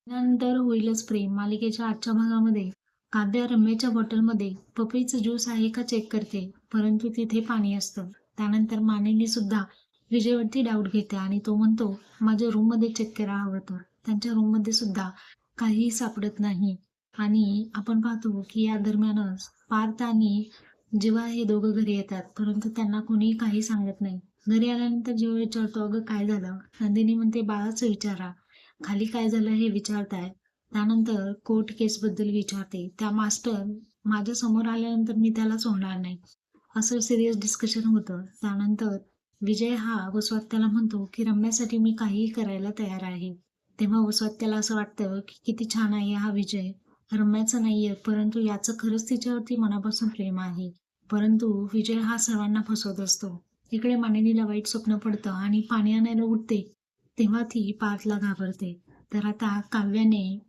त्यानंतर होईलच प्रेम मालिकेच्या आजच्या भागामध्ये काव्या रम्याच्या बॉटलमध्ये पपईचं ज्यूस आहे का चेक करते, परंतु तिथे पाणी असतं. त्यानंतर मानिनी सुद्धा विजयवरती डाऊट घेते आणि तो म्हणतो, माझ्या रूममध्ये चेक करा हवं तर. त्यांच्या रूममध्ये सुद्धा काहीही सापडत नाही. आणि आपण पाहतो की या दरम्यानच पार्थ आणि जेव्हा हे दोघं घरी येतात, परंतु त्यांना कोणीही काही सांगत नाही. घरी आल्यानंतर जेव्हा विचारतो, अगं काय झालं? नंदिनी म्हणते, बाळाचं विचारा. खाली काय झालं हे विचारताय. त्यानंतर कोर्ट केसबद्दल विचारते. त्या मास्टर माझ्या समोर आल्यानंतर मी त्याला सोडणार नाही. असं सिरियस डिस्कशन होतं. त्यानंतर विजय हा वसुहत्याला म्हणतो, की रम्यासाठी मी काहीही करायला तयार आहे. तेव्हा वसुहत्याला असं वाटतं, की किती छान आहे हा विजय. रम्याचं नाहीये, परंतु याचं खरंच तिच्यावरती मनापासून प्रेम आहे. परंतु विजय हा सर्वांना फसवत असतो. इकडे मानिनीला वाईट स्वप्न पडतं आणि पाणी आणायला उठते, तेव्हा ती पार्थला घाबरते. तर आता काव्याने